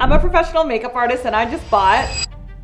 I'm a professional makeup artist and I just bought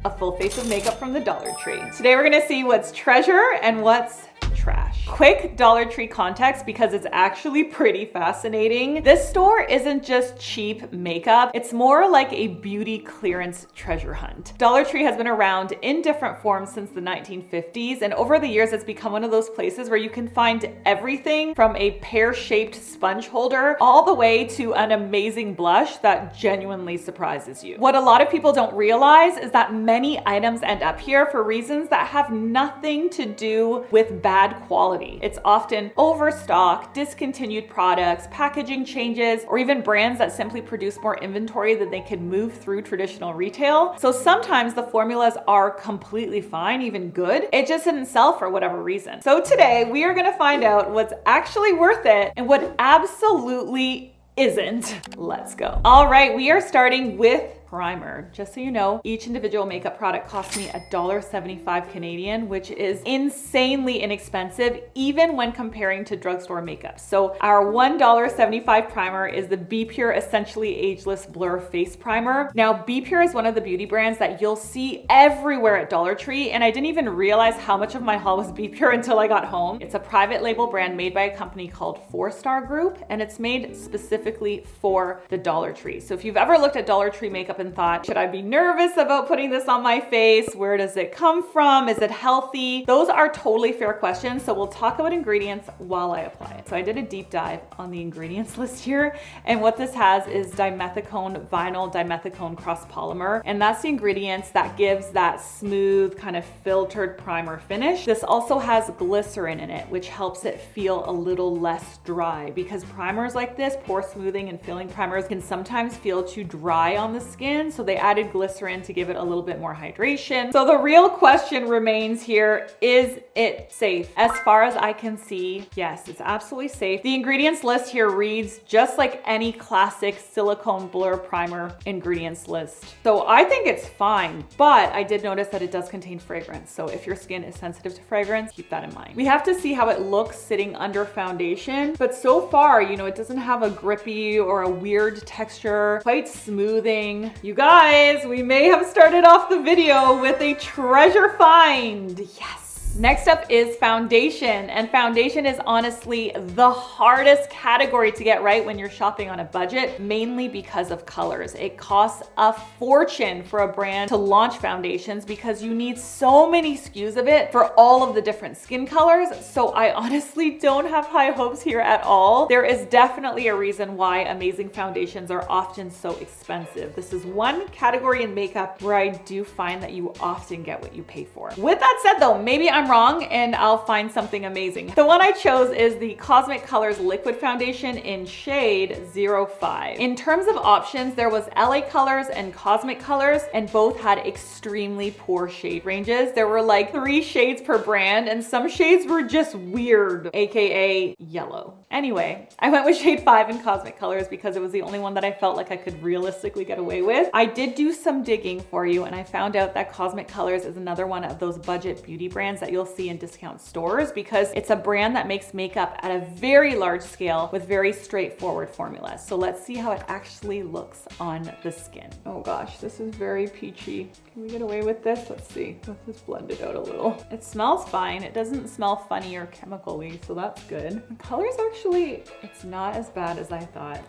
a full face of makeup from the Dollar Tree. Today we're gonna see what's treasure and what's trash. Quick Dollar Tree context because it's actually pretty fascinating. This store isn't just cheap makeup, it's more like a beauty clearance treasure hunt. Dollar Tree has been around in different forms since the 1950s, and over the years it's become one of those places where you can find everything from a pear-shaped sponge holder all the way to an amazing blush that genuinely surprises you. What a lot of people don't realize is that many items end up here for reasons that have nothing to do with bad quality. It's often overstock, discontinued products, packaging changes, or even brands that simply produce more inventory than they can move through traditional retail. So sometimes the formulas are completely fine, even good. It just didn't sell for whatever reason. So today we are gonna find out what's actually worth it and what absolutely isn't. Let's go. All right, we are starting with primer. Just so you know, each individual makeup product cost me $1.75 Canadian, which is insanely inexpensive, even when comparing to drugstore makeup. So our $1.75 primer is the Be Pure Essentially Ageless Blur Face Primer. Now, Be Pure is one of the beauty brands that you'll see everywhere at Dollar Tree, and I didn't even realize how much of my haul was Be Pure until I got home. It's a private label brand made by a company called 4-Star Group, and it's made specifically for the Dollar Tree. So if you've ever looked at Dollar Tree makeup and thought, should I be nervous about putting this on my face? Where does it come from? Is it healthy? Those are totally fair questions. So we'll talk about ingredients while I apply it. So I did a deep dive on the ingredients list here. And what this has is dimethicone vinyl dimethicone cross polymer. And that's the ingredients that gives that smooth kind of filtered primer finish. This also has glycerin in it, which helps it feel a little less dry because primers like this, pore smoothing and filling primers, can sometimes feel too dry on the skin. So they added glycerin to give it a little bit more hydration. So the real question remains here, is it safe? As far as I can see, yes, it's absolutely safe. The ingredients list here reads just like any classic silicone blur primer ingredients list. So I think it's fine, but I did notice that it does contain fragrance. So if your skin is sensitive to fragrance, keep that in mind. We have to see how it looks sitting under foundation, but so far, you know, it doesn't have a grippy or a weird texture, quite smoothing. You guys, we may have started off the video with a treasure find. Yes. Next up is foundation, and foundation is honestly the hardest category to get right when you're shopping on a budget, mainly because of colors. It costs a fortune for a brand to launch foundations because you need so many SKUs of it for all of the different skin colors. So I honestly don't have high hopes here at all. There is definitely a reason why amazing foundations are often so expensive. This is one category in makeup where I do find that you often get what you pay for. With that said though, maybe I'm wrong and I'll find something amazing. The one I chose is the Cosmic Colors Liquid Foundation in shade 05. In terms of options, there was LA Colors and Cosmic Colors, and both had extremely poor shade ranges. There were like 3 shades per brand, and some shades were just weird, aka yellow. Anyway, I went with shade 5 in Cosmic Colors because it was the only one that I felt like I could realistically get away with. I did do some digging for you, and I found out that Cosmic Colors is another one of those budget beauty brands that you'll see in discount stores because it's a brand that makes makeup at a very large scale with very straightforward formulas. So let's see how it actually looks on the skin. Oh gosh, this is very peachy. Can we get away with this? Let's see. Let's just blend it out a little. It smells fine. It doesn't smell funny or chemical-y, so that's good. The color's actually, it's not as bad as I thought.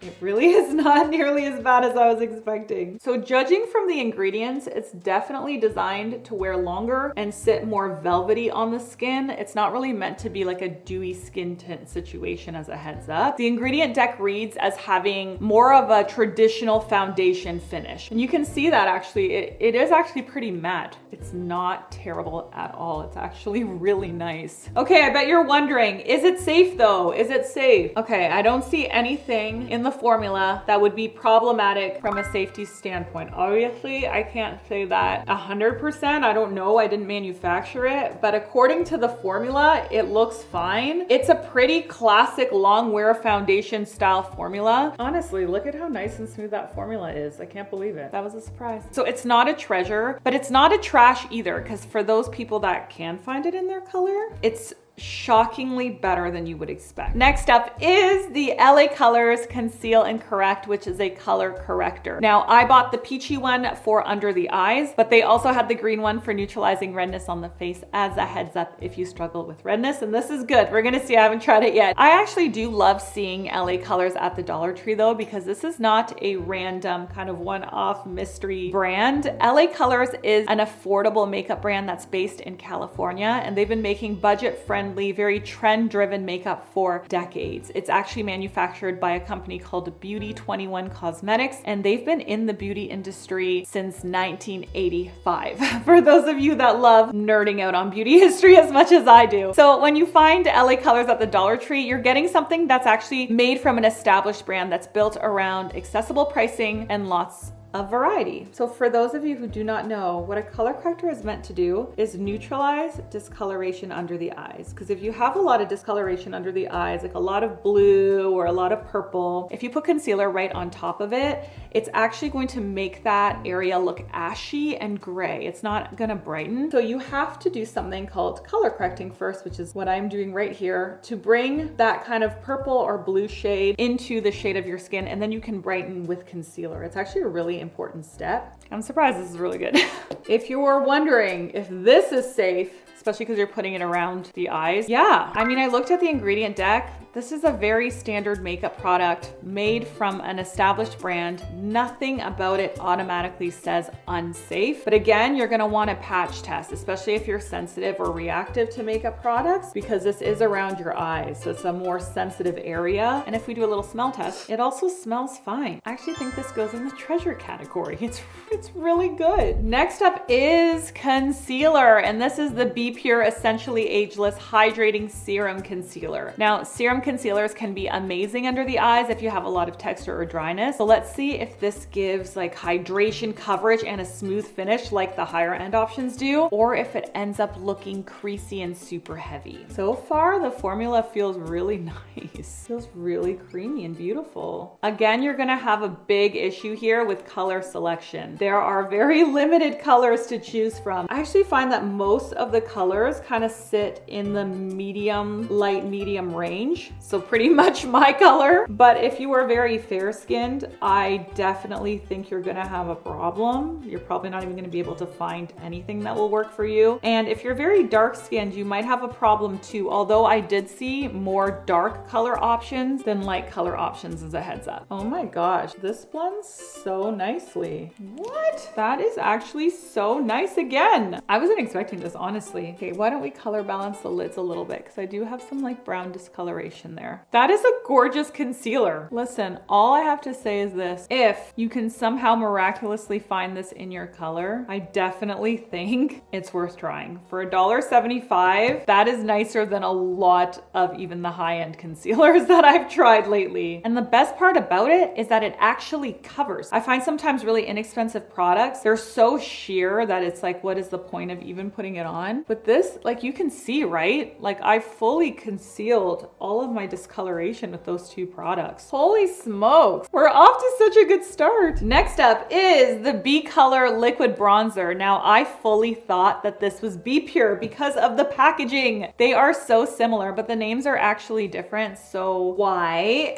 It really is not nearly as bad as I was expecting. So judging from the ingredients, it's definitely designed to wear longer and sit more velvety on the skin. It's not really meant to be like a dewy skin tint situation as a heads up. The ingredient deck reads as having more of a traditional foundation finish. And you can see that actually, it is actually pretty matte. It's not terrible at all. It's actually really nice. Okay, I bet you're wondering, is it safe though? Is it safe? Okay, I don't see anything in the formula that would be problematic from a safety standpoint. Obviously, I can't say that 100%. I don't know, I didn't manufacture it, but according to the formula, it looks fine. It's a pretty classic long wear foundation style formula. Honestly, look at how nice and smooth that formula is. I can't believe it. That was a surprise. So it's not a treasure, but it's not a trash either, because for those people that can find it in their color, it's shockingly better than you would expect. Next up is the LA Colors Conceal and Correct, which is a color corrector. Now, I bought the peachy one for under the eyes, but they also had the green one for neutralizing redness on the face as a heads up if you struggle with redness, and this is good. We're gonna see, I haven't tried it yet. I actually do love seeing LA Colors at the Dollar Tree though, because this is not a random kind of one-off mystery brand. LA Colors is an affordable makeup brand that's based in California, and they've been making budget-friendly, very trend-driven makeup for decades. It's actually manufactured by a company called Beauty 21 Cosmetics, and they've been in the beauty industry since 1985. For those of you that love nerding out on beauty history as much as I do. So when you find LA Colors at the Dollar Tree, you're getting something that's actually made from an established brand that's built around accessible pricing and lots of variety. So for those of you who do not know, what a color corrector is meant to do is neutralize discoloration under the eyes. Because if you have a lot of discoloration under the eyes, like a lot of blue or a lot of purple, if you put concealer right on top of it, it's actually going to make that area look ashy and gray. It's not gonna brighten. So you have to do something called color correcting first, which is what I'm doing right here, to bring that kind of purple or blue shade into the shade of your skin, and then you can brighten with concealer. It's actually a really important step. I'm surprised this is really good. If you're wondering if this is safe, especially because you're putting it around the eyes, yeah. I mean, I looked at the ingredient deck. This is a very standard makeup product made from an established brand. Nothing about it automatically says unsafe. But again, you're gonna wanna patch test, especially if you're sensitive or reactive to makeup products, because this is around your eyes. So it's a more sensitive area. And if we do a little smell test, it also smells fine. I actually think this goes in the treasure category. It's really good. Next up is concealer. And this is the Be Pure Essentially Ageless Hydrating Serum Concealer. Now, serum concealers can be amazing under the eyes if you have a lot of texture or dryness. So let's see if this gives like hydration, coverage, and a smooth finish like the higher end options do, or if it ends up looking creasy and super heavy. So far, the formula feels really nice. Feels really creamy and beautiful. Again, you're gonna have a big issue here with color selection. There are very limited colors to choose from. I actually find that most of the colors kind of sit in the medium, light medium range. So pretty much my color. But if you are very fair skinned, I definitely think you're gonna have a problem. You're probably not even gonna be able to find anything that will work for you. And if you're very dark skinned, you might have a problem too. Although I did see more dark color options than light color options as a heads up. Oh my gosh, this blends so nicely. What? That is actually so nice again. I wasn't expecting this, honestly. Okay, why don't we color balance the lids a little bit? Because I do have some like brown discoloration there. That is a gorgeous concealer. Listen, all I have to say is this. If you can somehow miraculously find this in your color, I definitely think it's worth trying. For $1.75, that is nicer than a lot of even the high-end concealers that I've tried lately. And the best part about it is that it actually covers. I find sometimes really inexpensive products, they're so sheer that it's like, what is the point of even putting it on? But this, like you can see, right? Like I fully concealed all of my discoloration with those two products. Holy smokes, we're off to such a good start. Next up is the B Color Liquid Bronzer. Now I fully thought that this was Be Pure because of the packaging. They are so similar, but the names are actually different. So why?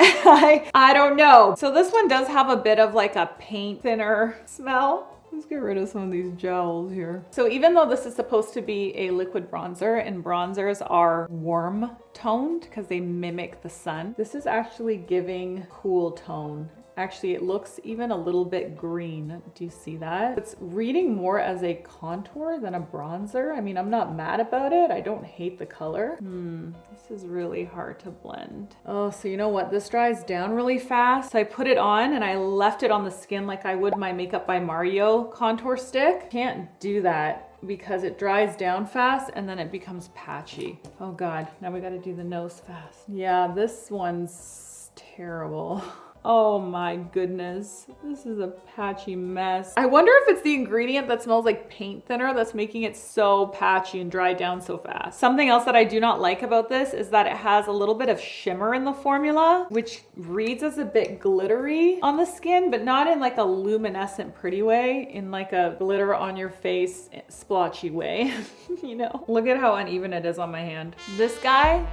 I don't know. So this one does have a bit of like a paint thinner smell. Let's get rid of some of these jowls here. So even though this is supposed to be a liquid bronzer, and bronzers are warm toned because they mimic the sun, this is actually giving cool tone. Actually, it looks even a little bit green. Do you see that? It's reading more as a contour than a bronzer. I mean, I'm not mad about it. I don't hate the color. This is really hard to blend. Oh, so you know what? This dries down really fast. So I put it on and I left it on the skin like I would my Makeup by Mario contour stick. Can't do that because it dries down fast and then it becomes patchy. Oh God, now we gotta do the nose fast. Yeah, this one's terrible. Oh my goodness. This is a patchy mess. I wonder if it's the ingredient that smells like paint thinner that's making it so patchy and dry down so fast. Something else that I do not like about this is that it has a little bit of shimmer in the formula, which reads as a bit glittery on the skin, but not in like a luminescent pretty way, in like a glitter on your face splotchy way. You know, look at how uneven it is on my hand. This guy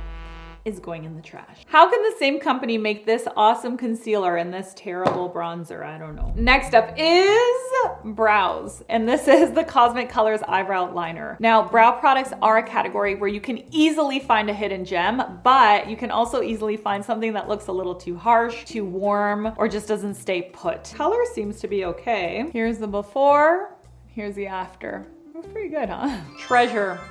is going in the trash. How can the same company make this awesome concealer and this terrible bronzer? I don't know. Next up is brows. And this is the Cosmic Colors Eyebrow Liner. Now, brow products are a category where you can easily find a hidden gem, but you can also easily find something that looks a little too harsh, too warm, or just doesn't stay put. Color seems to be okay. Here's the before, here's the after. That's pretty good, huh? Treasure.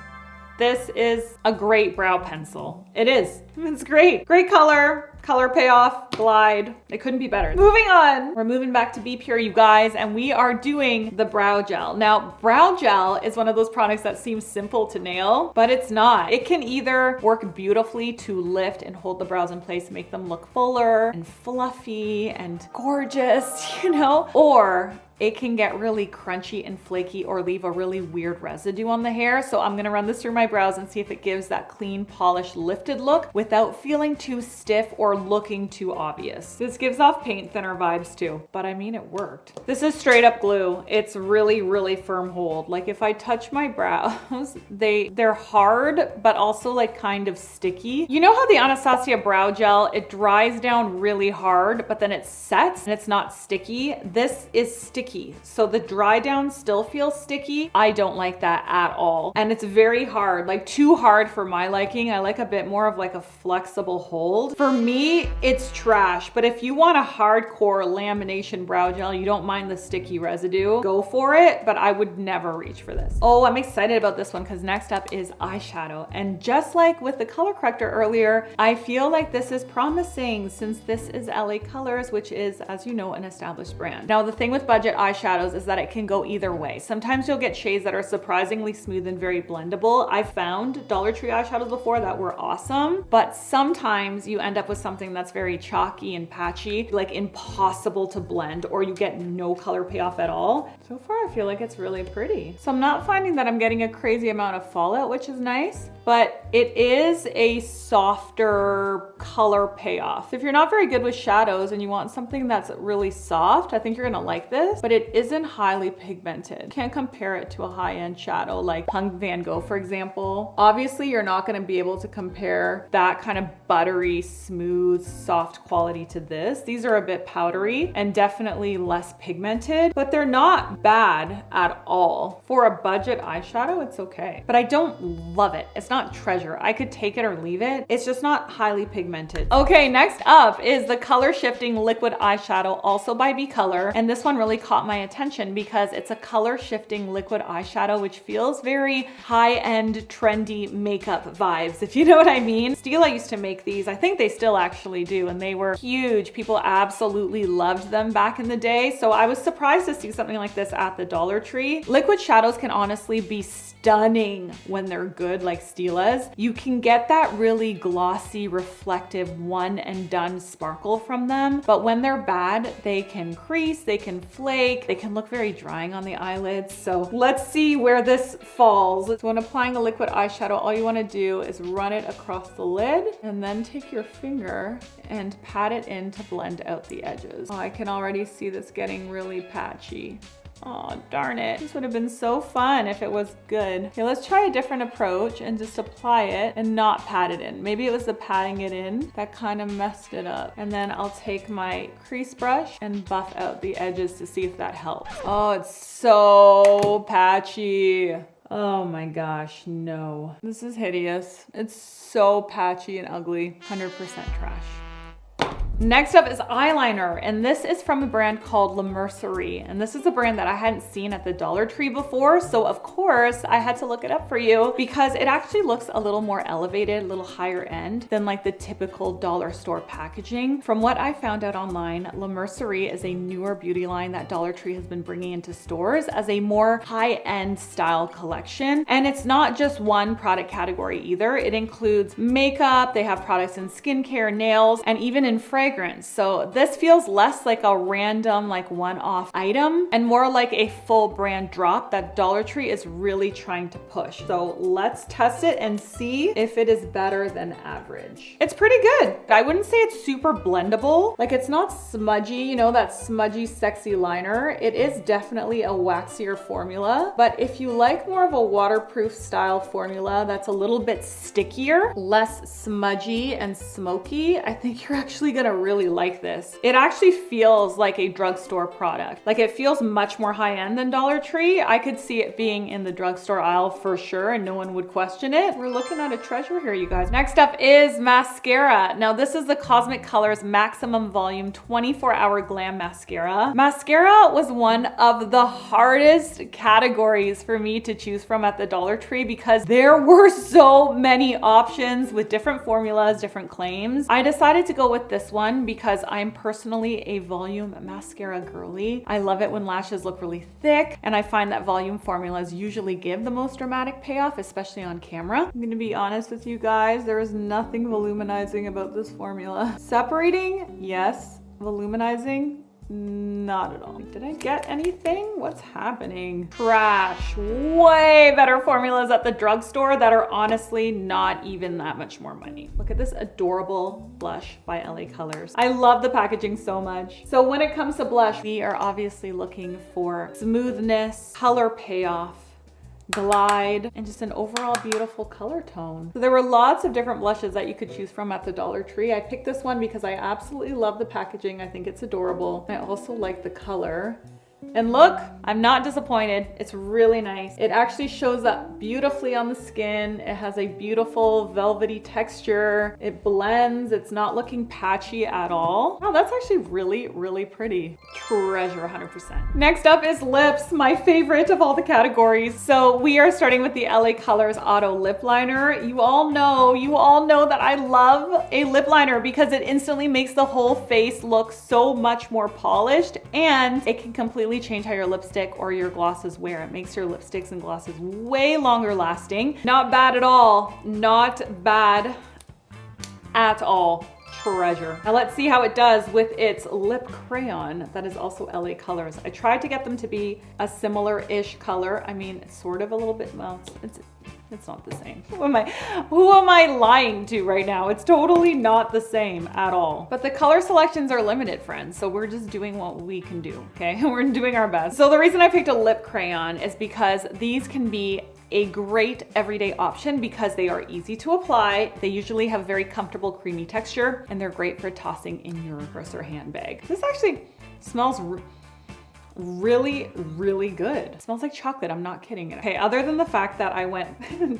This is a great brow pencil. It is. It's great. Great color payoff, glide. It couldn't be better. Moving on. We're moving back to Be Pure, you guys, and we are doing the brow gel. Now, brow gel is one of those products that seems simple to nail, but it's not. It can either work beautifully to lift and hold the brows in place, make them look fuller and fluffy and gorgeous, you know, or it can get really crunchy and flaky or leave a really weird residue on the hair. So I'm gonna run this through my brows and see if it gives that clean, polished, lifted look without feeling too stiff or looking too obvious. This gives off paint thinner vibes too, but I mean, it worked. This is straight up glue. It's really, really firm hold. Like if I touch my brows, they're hard, but also like kind of sticky. You know how the Anastasia brow gel, it dries down really hard, but then it sets and it's not sticky? This is sticky. So the dry down still feels sticky. I don't like that at all. And it's very hard, like too hard for my liking. I like a bit more of like a flexible hold. For me, it's trash. But if you want a hardcore lamination brow gel, you don't mind the sticky residue, go for it. But I would never reach for this. Oh, I'm excited about this one because next up is eyeshadow. And just like with the color corrector earlier, I feel like this is promising since this is LA Colors, which is, as you know, an established brand. Now, the thing with budget eyeshadows is that it can go either way. Sometimes you'll get shades that are surprisingly smooth and very blendable. I've found Dollar Tree eyeshadows before that were awesome, but sometimes you end up with something that's very chalky and patchy, like impossible to blend, or you get no color payoff at all. So far, I feel like it's really pretty. So I'm not finding that I'm getting a crazy amount of fallout, which is nice, but it is a softer color payoff. If you're not very good with shadows and you want something that's really soft, I think you're gonna like this, but it isn't highly pigmented. Can't compare it to a high-end shadow like Punk Van Gogh, for example. Obviously, you're not gonna be able to compare that kind of buttery, smooth, soft quality to this. These are a bit powdery and definitely less pigmented, but they're not bad at all. For a budget eyeshadow, it's okay, but I don't love it. It's not treasure. I could take it or leave it. It's just not highly pigmented. Okay, next up is the Color Shifting Liquid Eyeshadow, also by Be Color, and this one really caught my attention because it's a color shifting liquid eyeshadow, which feels very high-end, trendy makeup vibes, if you know what I mean. Stila used to make these. I think they still actually do, and they were huge. People absolutely loved them back in the day, so I was surprised to see something like this at the Dollar Tree. Liquid shadows can honestly be stunning when they're good, like Stila's. You can get that really glossy, reflective, one and done sparkle from them, but when they're bad, they can crease, they can flake, they can look very drying on the eyelids. So let's see where this falls. So when applying a liquid eyeshadow, all you want to do is run it across the lid and then take your finger and pat it in to blend out the edges. Oh, I can already see this getting really patchy. Oh, darn it. This would have been so fun if it was good. Okay, let's try a different approach and just apply it and not pat it in. Maybe it was the patting it in that kind of messed it up. And then I'll take my crease brush and buff out the edges to see if that helps. Oh, it's so patchy. Oh my gosh, no. This is hideous. It's so patchy and ugly. 100% trash. Next up is eyeliner, and this is from a brand called La Mercerie, and this is a brand that I hadn't seen at the Dollar Tree before, so of course I had to look it up for you because it actually looks a little more elevated, a little higher end than like the typical dollar store packaging. From what I found out online, La Mercerie is a newer beauty line that Dollar Tree has been bringing into stores as a more high-end style collection, and it's not just one product category either. It includes makeup, they have products in skincare, nails, and even in fragrance fragrance. So this feels less like a random, like one-off item and more like a full brand drop that Dollar Tree is really trying to push. So let's test it and see if it is better than average. It's pretty good. I wouldn't say it's super blendable. Like it's not smudgy, you know, that smudgy, sexy liner. It is definitely a waxier formula, but if you like more of a waterproof style formula that's a little bit stickier, less smudgy and smoky, I think you're actually gonna really like this. It actually feels like a drugstore product. Like it feels much more high-end than Dollar Tree. I could see it being in the drugstore aisle for sure and no one would question it. We're looking at a treasure here, you guys. Next up is mascara. Now this is the Cosmic Colors Maximum Volume 24-Hour Glam Mascara. Mascara was one of the hardest categories for me to choose from at the Dollar Tree because there were so many options with different formulas, different claims. I decided to go with this one because I'm personally a volume mascara girly. I love it when lashes look really thick, and I find that volume formulas usually give the most dramatic payoff, especially on camera. I'm gonna be honest with you guys, there is nothing voluminizing about this formula. Separating, yes. Voluminizing, not at all. Did I get anything? What's happening? Trash. Way better formulas at the drugstore that are honestly not even that much more money. Look at this adorable blush by LA Colors. I love the packaging so much. So when it comes to blush, we are obviously looking for smoothness, color payoff, glide, and just an overall beautiful color tone. So there were lots of different blushes that you could choose from at the Dollar Tree. I picked this one because I absolutely love the packaging. I think it's adorable. I also like the color. And look, I'm not disappointed. It's really nice. It actually shows up beautifully on the skin. It has a beautiful velvety texture. It blends. It's not looking patchy at all. Oh, that's actually really, really pretty. Treasure 100%. Next up is lips, my favorite of all the categories. So we are starting with the LA Colors Auto Lip Liner. You all know that I love a lip liner because it instantly makes the whole face look so much more polished, and it can completely change how your lipstick or your glosses wear. It makes your lipsticks and glosses way longer lasting. Not bad at all. Not bad at all. Treasure. Now let's see how it does with its lip crayon that is also LA Colors. I tried to get them to be a similar-ish color. I mean, it's sort of a little bit, well, it's not the same. Who am I lying to right now? It's totally not the same at all. But the color selections are limited, friends. So we're just doing what we can do, okay? We're doing our best. So the reason I picked a lip crayon is because these can be a great everyday option because they are easy to apply. They usually have very comfortable creamy texture, and they're great for tossing in your purse or handbag. This actually smells really, really good. It smells like chocolate, I'm not kidding. Okay, other than the fact that I went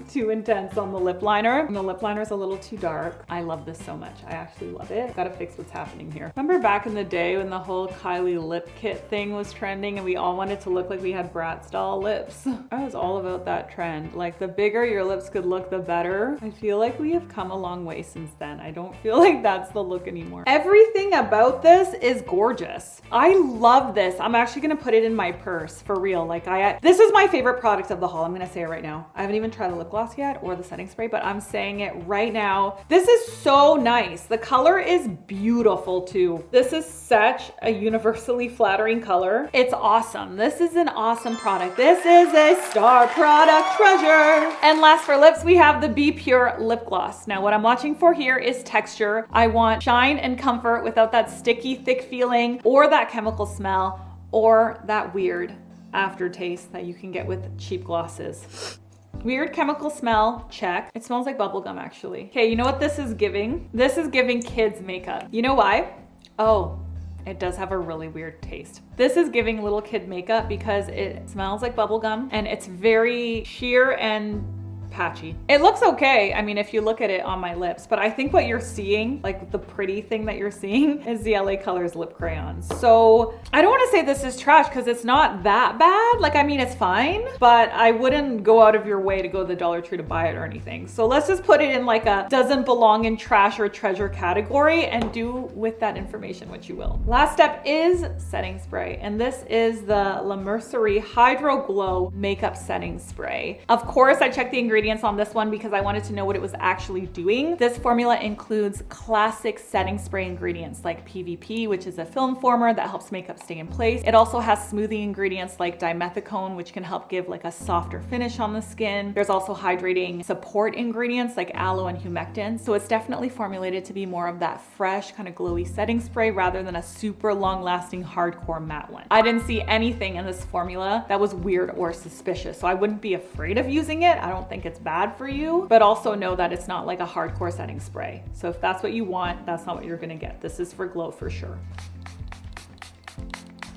too intense on the lip liner, and the lip liner is a little too dark, I love this so much. I actually love it. Gotta fix what's happening here. Remember back in the day when the whole Kylie lip kit thing was trending and we all wanted to look like we had Bratz doll lips? I was all about that trend. Like, the bigger your lips could look, the better. I feel like we have come a long way since then. I don't feel like that's the look anymore. Everything about this is gorgeous. I love this. I'm actually gonna put it in my purse for real. Like, this is my favorite product of the haul. I'm gonna say it right now. I haven't even tried the lip gloss yet or the setting spray, but I'm saying it right now. This is so nice. The color is beautiful too. This is such a universally flattering color. It's awesome. This is an awesome product. This is a star product, treasure. And last for lips, we have the Be Pure lip gloss. Now, what I'm watching for here is texture. I want shine and comfort without that sticky, thick feeling or that chemical smell, or that weird aftertaste that you can get with cheap glosses. Weird chemical smell, check. It smells like bubblegum actually. Okay, you know what this is giving? This is giving kids makeup. You know why? Oh, it does have a really weird taste. This is giving little kid makeup because it smells like bubblegum and it's very sheer and patchy. It looks okay. I mean, if you look at it on my lips, but I think what you're seeing, like the pretty thing that you're seeing, is the LA Colors lip crayons. So I don't want to say this is trash because it's not that bad. Like, I mean, it's fine, but I wouldn't go out of your way to go to the Dollar Tree to buy it or anything. So let's just put it in like a doesn't belong in trash or treasure category and do with that information what you will. Last step is setting spray. And this is the La Mercerie Hydro Glow Makeup Setting Spray. Of course, I checked the ingredients ingredients on this one because I wanted to know what it was actually doing. This formula includes classic setting spray ingredients like PVP, which is a film former that helps makeup stay in place. It also has smoothing ingredients like dimethicone, which can help give like a softer finish on the skin. There's also hydrating support ingredients like aloe and humectant. So it's definitely formulated to be more of that fresh, kind of glowy setting spray rather than a super long lasting hardcore matte one. I didn't see anything in this formula that was weird or suspicious. So I wouldn't be afraid of using it. I don't think it's bad for you, but also know that it's not like a hardcore setting spray. So if that's what you want, that's not what you're gonna get. This is for glow for sure.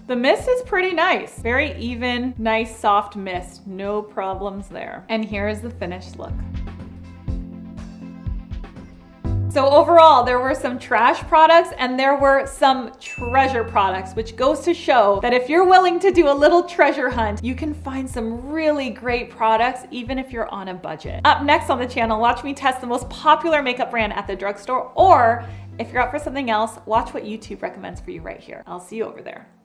The mist is pretty nice. Very even, nice, soft mist. No problems there. And here is the finished look. So overall, there were some trash products and there were some treasure products, which goes to show that if you're willing to do a little treasure hunt, you can find some really great products, even if you're on a budget. Up next on the channel, watch me test the most popular makeup brand at the drugstore, or if you're up for something else, watch what YouTube recommends for you right here. I'll see you over there.